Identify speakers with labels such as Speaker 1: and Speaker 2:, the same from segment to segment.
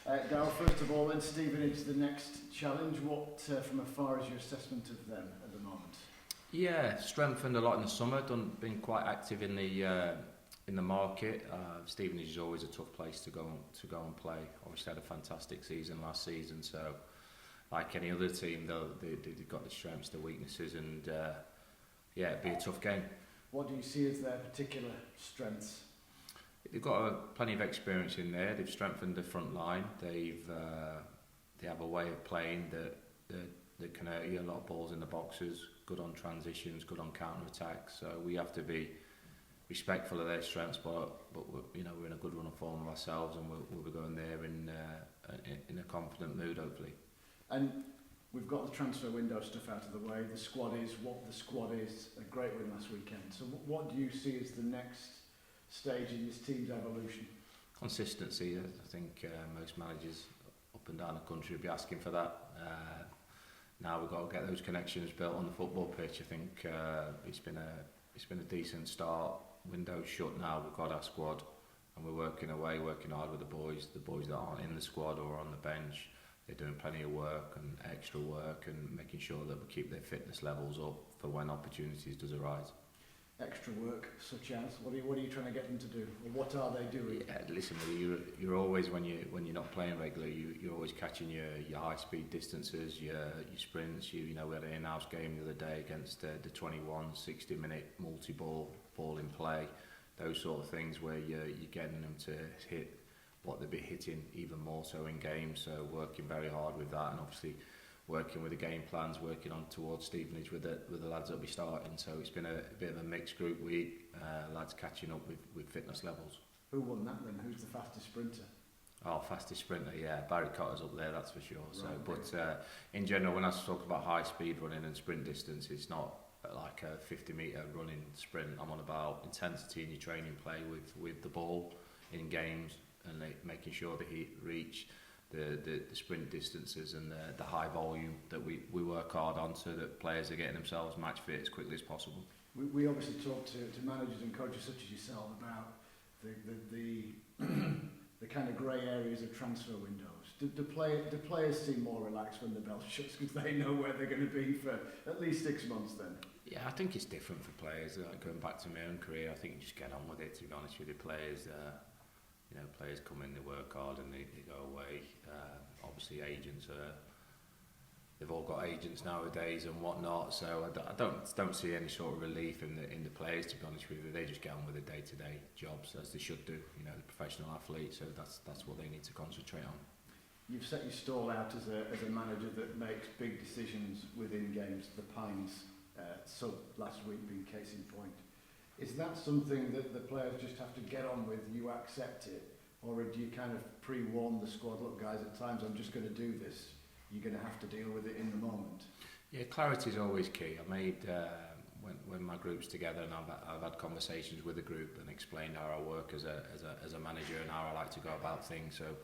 Speaker 1: Darrell, first of all, then Stevenage, the next challenge. What, from afar, is your assessment of them at the moment?
Speaker 2: Yeah, strengthened a lot in the summer. Been quite active in the market. Stevenage is always a tough place to go and play. Obviously had a fantastic season last season, so like any other team, they've got the strengths, the weaknesses, and yeah, it'd be a tough game.
Speaker 1: What do you see as their particular strengths?
Speaker 2: They've got plenty of experience in there. They've strengthened the front line. They have a way of playing that can hurt you. A lot of balls in the boxes, good on transitions, good on counter attacks. So we have to be respectful of their strengths, but we're in a good run of form of ourselves, and we'll be going there in a confident mood, hopefully.
Speaker 1: And we've got the transfer window stuff out of the way. The squad is what the squad is. A great win last weekend. So what do you see as the next stage in this team's evolution?
Speaker 2: Consistency. I think most managers up and down the country will be asking for that. Now we've got to get those connections built on the football pitch. I think it's been a decent start. Window's shut now. We've got our squad, and we're working hard with the boys. The boys that aren't in the squad or on the bench, they're doing plenty of work and extra work, and making sure that we keep their fitness levels up for when opportunities does arise.
Speaker 1: Extra work, such as what are you trying to get them to do, or what are they doing?
Speaker 2: Yeah, listen, you're always when you're not playing regularly, you're always catching your high speed distances, your sprints. We had an in-house game the other day against the 21 60-minute multi-ball ball in play, those sort of things where you're getting them to hit what they'll be hitting even more so in games. So working very hard with that, and obviously working with the game plans, working on towards Stevenage with the lads that'll be starting. So it's been a bit of a mixed group week, lads catching up with fitness levels.
Speaker 1: Who won that then? Who's the fastest sprinter?
Speaker 2: Oh, fastest sprinter, yeah. Barry Cotter's up there, that's for sure.
Speaker 1: Right,
Speaker 2: so, but in general, when I talk about high speed running and sprint distance, it's not like a 50-metre running sprint. I'm on about intensity in your training play with the ball in games, and making sure that he reach the sprint distances and the high volume that we work hard on, so that players are getting themselves match fit as quickly as possible.
Speaker 1: We obviously talk to managers and coaches such as yourself about the the kind of grey areas of transfer windows. Do players seem more relaxed when the bell shuts because they know where they're going to be for at least 6 months then?
Speaker 2: Yeah, I think it's different for players. Going back to my own career, I think you just get on with it, to be honest with you. Players come in, they work hard, and they go away. Obviously agents they've all got agents nowadays and whatnot, so I don't see any sort of relief in the players, to be honest with you. They just get on with their day-to-day jobs as they should do, the professional athlete, so that's what they need to concentrate on.
Speaker 1: You've set your stall out as a manager that makes big decisions within games. The Pines sub last week being case in point. Is that something that the players just have to get on with, you accept it, or do you kind of pre-warn the squad, look guys, at times I'm just going to do this, you're going to have to deal with it in the moment? Yeah,
Speaker 2: clarity is always key. I made, when my group's together, and I've had conversations with the group and explained how I work as a manager and how I like to go about things, so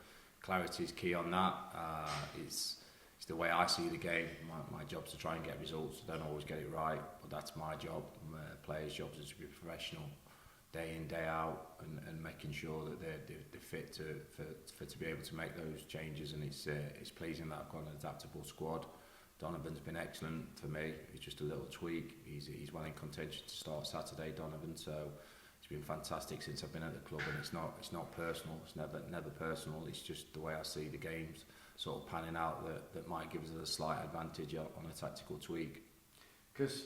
Speaker 2: clarity is key on that. It's the way I see the game. My job's to try and get results. I don't always get it right, but that's my job. Players' jobs is to be professional, day in, day out, and making sure that they're fit to be able to make those changes. And it's pleasing that I've got an adaptable squad. Donovan's been excellent for me. It's just a little tweak. He's well in contention to start Saturday, Donovan. So it's been fantastic since I've been at the club, and it's not personal. It's never personal. It's just the way I see the games sort of panning out that might give us a slight advantage on a tactical tweak.
Speaker 1: Because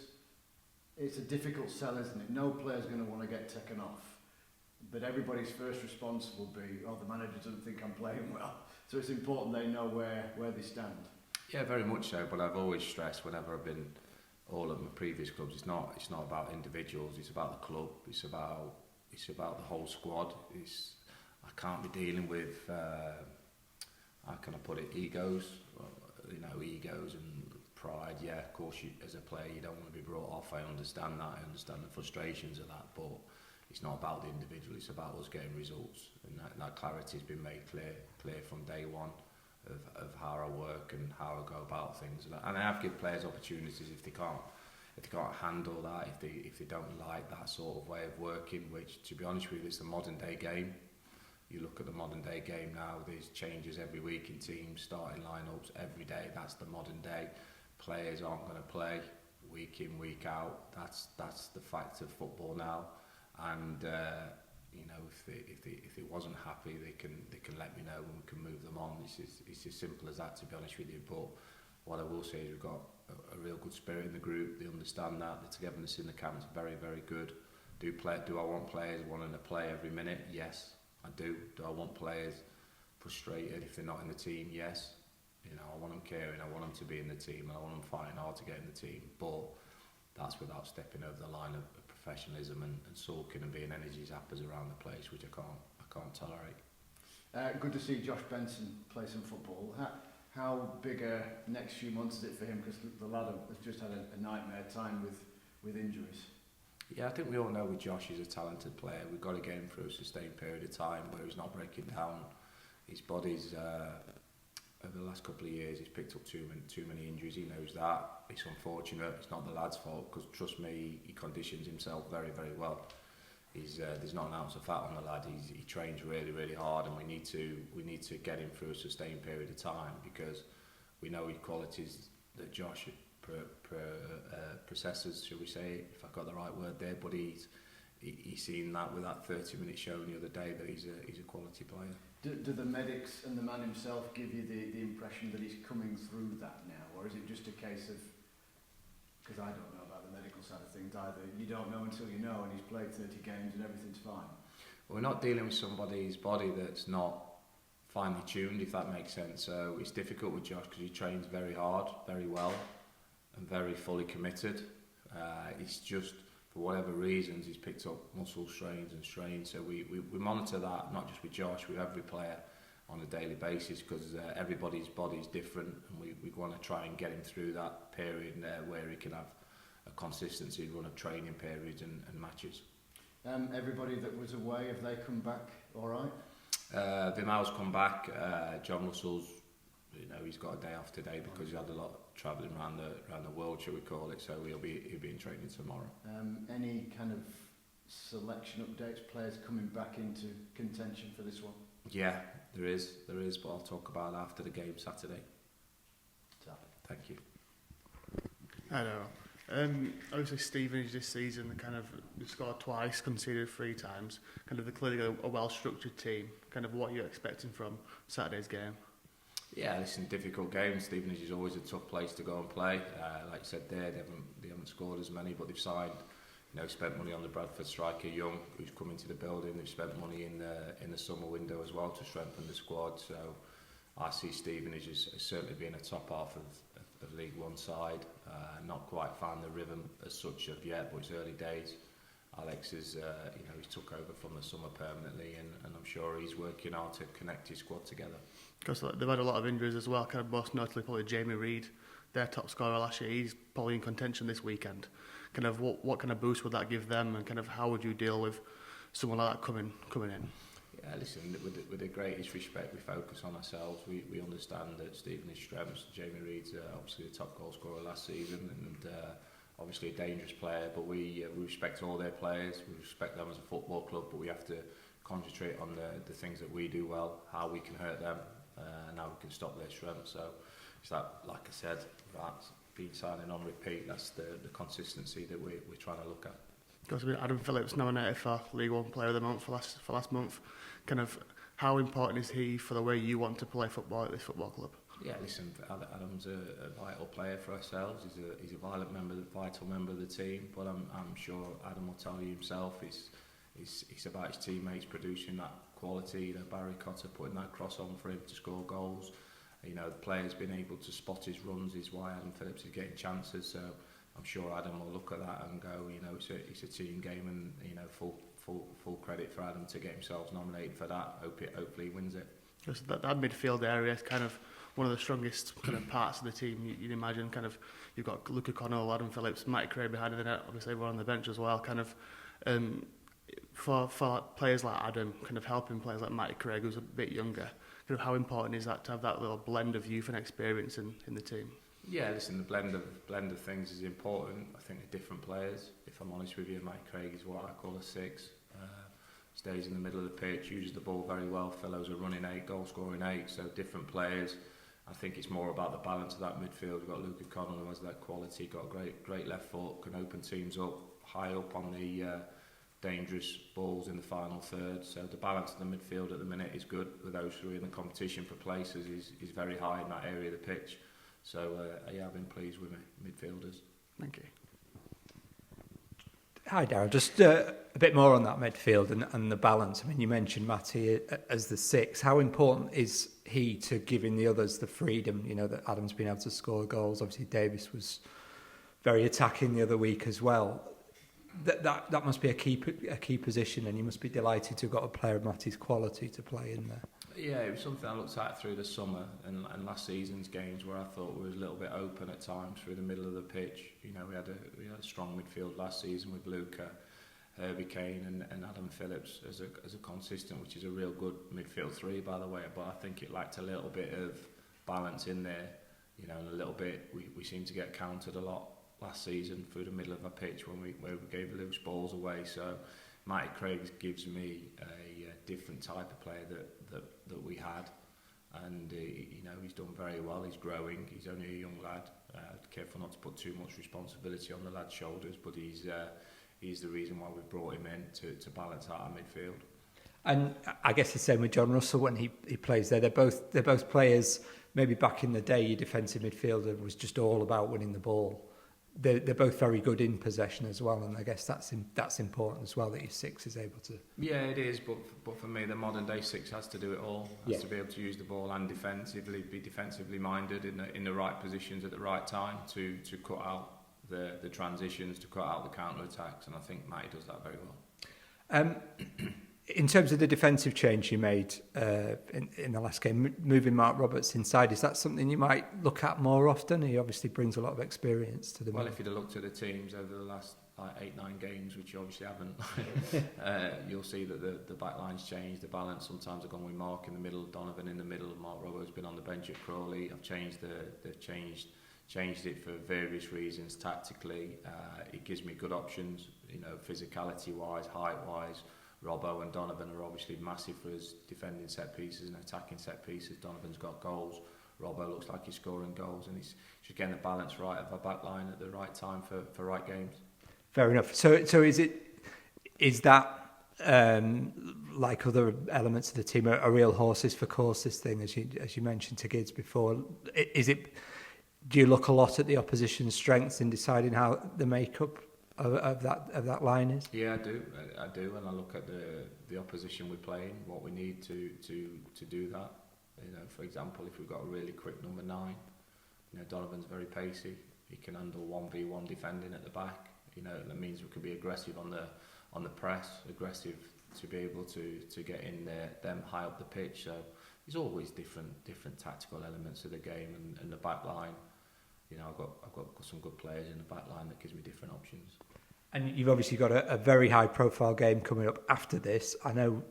Speaker 1: it's a difficult sell, isn't it? No player's going to want to get taken off, but everybody's first response will be, oh, the manager doesn't think I'm playing well. So it's important they know where they stand.
Speaker 2: Yeah, very much so, but I've always stressed whenever I've been all at my previous clubs, it's not about individuals, it's about the club, it's about the whole squad. I can't be dealing with how can I put it, egos and pride. Yeah, of course, as a player, you don't want to be brought off. I understand that. I understand the frustrations of that, but it's not about the individual. It's about us getting results, and that clarity has been made clear from day one of how I work and how I go about things. And I have given players opportunities if they can't handle that, if they don't like that sort of way of working. Which, to be honest with you, it's a modern day game. You look at the modern day game now, there's changes every week in teams, starting lineups every day. That's the modern day. Players aren't going to play week in, week out. That's the fact of football now. And you know, if they wasn't happy, they can let me know and we can move them on. It's as simple as that, to be honest with you. But what I will say is we've got a real good spirit in the group. They understand that. The togetherness in the camp is very, very good. Do I want players wanting to play every minute? Yes, I do. Do I want players frustrated if they're not in the team? Yes. You know, I want them caring. I want them to be in the team. And I want them fighting hard to get in the team. But that's without stepping over the line of professionalism and sulking and being energy zappers around the place, which I can't tolerate.
Speaker 1: Good to see Josh Benson play some football. How big a next few months is it for him? Because the lad has just had a nightmare time with injuries. Yeah,
Speaker 2: I think we all know with Josh, he's a talented player. We've got to get him through a sustained period of time where he's not breaking down. His body's over the last couple of years, he's picked up too many injuries. He knows that. It's unfortunate. It's not the lad's fault, because trust me, he conditions himself very, very well. There's not an ounce of fat on the lad. He trains really, really hard, and we need to get him through a sustained period of time, because we know his qualities that Josh possesses, shall we say, if I've got the right word there. But he's seen that with that 30-minute show the other day, that he's a quality player.
Speaker 1: Do the medics and the man himself give you the impression that he's coming through that now, or is it just a case of, because I don't know about the medical side of things either, you don't know until you know, and he's played 30 games and everything's fine?
Speaker 2: We're not dealing with somebody's body that's not finely tuned, if that makes sense. So it's difficult with Josh because he trains very hard, very well, and very fully committed. It's just, for whatever reasons, he's picked up muscle strains and strains. So we monitor that, not just with Josh, with every player on a daily basis, because everybody's body is different, and we want to try and get him through that period where he can have a consistency run of training periods and matches.
Speaker 1: Everybody that was away, have they come back all right?
Speaker 2: Vimal's come back. John Russell's, you know, he's got a day off today because he had a lot of travelling around the world, shall we call it. So he'll be in training tomorrow.
Speaker 1: Any kind of selection updates? Players coming back into contention for this one?
Speaker 2: Yeah, there is, but I'll talk about it after the game Saturday. Thank you.
Speaker 3: I don't know. Obviously Stevenage this season, they've scored twice, conceded 3 times. They're clearly a well-structured team. What you're expecting from Saturday's game? Yeah,
Speaker 2: listen, difficult game. Stevenage is always a tough place to go and play. Like I said, they haven't scored as many, but they've signed. Spent money on the Bradford striker Young, who's come into the building. They've spent money in the summer window as well to strengthen the squad. So I see Stevenage as certainly being a top half of League One side. Not quite found the rhythm as such of yet, but it's early days. Alex is, he's took over from the summer permanently, and I'm sure he's working hard to connect his squad together.
Speaker 3: Because they've had a lot of injuries as well. Most notably probably Jamie Reid, their top scorer last year. He's probably in contention this weekend. What kind of boost would that give them, and how would you deal with someone like that coming in?
Speaker 2: Yeah, listen, with the greatest respect, we focus on ourselves. We understand that Stevenage's strengths. Jamie Reid's obviously the top goal scorer last season, and obviously a dangerous player, but we respect all their players. We respect them as a football club, but we have to concentrate on the things that we do well, how we can hurt them, and how we can stop their strengths. So it's that, like I said, that's been signing on repeat. That's the consistency that we're trying to look at.
Speaker 3: Because Adam Phillips nominated for League One Player of the Month for last month. How important is he for the way you want to play football at this football club?
Speaker 2: Yeah, listen, Adam's a vital player for ourselves. He's a vital member of the team. But I'm sure Adam will tell you himself. It's about his teammates producing that quality. Barry Cotter putting that cross on for him to score goals. The players being able to spot his runs is why Adam Phillips is getting chances. So I'm sure Adam will look at that and go, it's a team game, and full credit for Adam to get himself nominated for that. Hopefully he wins it.
Speaker 3: Because that midfield area is one of the strongest parts of the team. You'd imagine you've got Luke O'Connell, Adam Phillips, Matty Craig behind the net. Obviously everyone on the bench as well. For players like Adam, helping players like Matty Craig, who's a bit younger. How important is that to have that little blend of youth and experience in the team?
Speaker 2: Yeah, listen, the blend of things is important. I think they're different players. If I'm honest with you, Mike Craig is what I call a 6. stays in the middle of the pitch, uses the ball very well. Fellows are running 8, goal scoring 8, so different players. I think it's more about the balance of that midfield. We've got Luca Connell, who has that quality, got a great left foot, can open teams up, high up on the dangerous balls in the final third. So the balance of the midfield at the minute is good with those three, and the competition for places is very high in that area of the pitch. So I've been pleased with my midfielders.
Speaker 3: Thank you.
Speaker 4: Hi Darrell, just a bit more on that midfield and the balance. I mean, you mentioned Matty as the 6. How important is he to giving the others the freedom, that Adam's been able to score goals? Obviously Davis was very attacking the other week as well. That must be a key position, and you must be delighted to have got a player of Matty's quality to play in there.
Speaker 2: Yeah, it was something I looked at through the summer and last season's games, where I thought we was a little bit open at times through the middle of the pitch. We had a strong midfield last season with Luca, Herbie Kane and Adam Phillips as a consistent, which is a real good midfield 3, by the way. But I think it lacked a little bit of balance in there, and a little bit we seemed to get countered a lot last season through the middle of our pitch where we gave loose balls away. So Matty Craig gives me a different type of player that we had, and he's done very well. He's growing. He's only a young lad. Careful not to put too much responsibility on the lad's shoulders, but he's the reason why we've brought him in to balance out our midfield. And
Speaker 4: I guess the same with John Russell when he plays there. They're both players. Maybe back in the day, your defensive midfielder was just all about winning the ball. They're both very good in possession as well, and I guess that's important as well, that your 6 is able to.
Speaker 2: Yeah, it is, but for me, the modern day 6 has to do it all. Has to be able to use the ball and be defensively minded in the right positions at the right time to cut out the transitions, to cut out the counter attacks, and I think Matty does that very well.
Speaker 4: In terms of the defensive change you made in the last game, moving Mark Roberts inside, is that something you might look at more often? He obviously brings a lot of experience to the
Speaker 2: Well, if you'd have looked at the teams over the last 8-9 games, which you obviously haven't, you'll see that the back line's changed, the balance. Sometimes I've gone with Mark in the middle, Donovan in the middle, Mark Roberts been on the bench at Crawley. I've changed changed it for various reasons tactically. It gives me good options, physicality-wise, height-wise. Robbo and Donovan are obviously massive for us defending set pieces and attacking set pieces. Donovan's got goals. Robbo looks like he's scoring goals, and he's just getting the balance right of our back line at the right time for right games.
Speaker 4: Fair enough. So is that like other elements of the team a real horses for courses thing, as you mentioned to Gids before? Do you look a lot at the opposition's strengths in deciding how the makeup of that line is?
Speaker 2: Yeah, I do, and I look at the opposition we're playing, what we need to do that. For example, if we've got a really quick number 9, Donovan's very pacey. He can handle 1v1 defending at the back. That means we can be aggressive on the press, aggressive to be able to get in there, them high up the pitch. So there's always different tactical elements of the game, and the back line. I've got some good players in the back line that gives me different options.
Speaker 4: And you've obviously got a very high profile game coming up after this. I know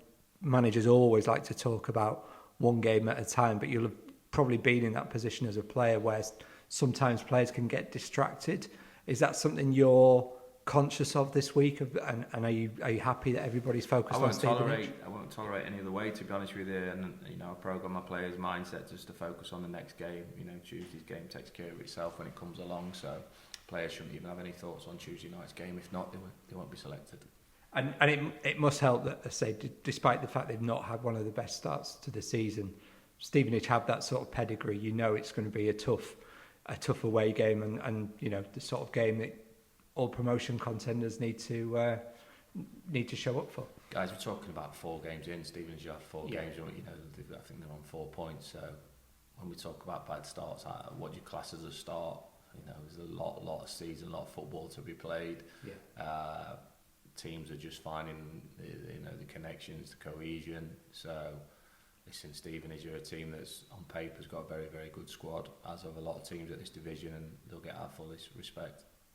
Speaker 4: managers always like to talk about one game at a time, but you'll have probably been in that position as a player where sometimes players can get distracted. Is that something you're conscious of this week? And are you happy that everybody's focused on Stevenage?
Speaker 2: I won't tolerate any other way, to be honest with you. And I program my players' mindset just to focus on the next game. Tuesday's game takes care of itself when it comes along. So players shouldn't even have any thoughts on Tuesday night's game. If not, they won't be selected.
Speaker 4: And it must help that, I say, despite the fact they've not had one of the best starts to the season, Stevenage have that sort of pedigree. It's going to be a tough away game, and the sort of game that all promotion contenders need to show up for.
Speaker 2: Guys, we're talking about 4 games in. Stevenage have 4 games. I think they're on 4 points. So when we talk about bad starts, what do you class as a start? There's a lot of season, a lot of football to be played. Yeah. Teams are just finding the connections, the cohesion. So listen, Stevenage are a team that's on paper's got a very, very good squad, as of a lot of teams at this division, and they'll get our fullest respect.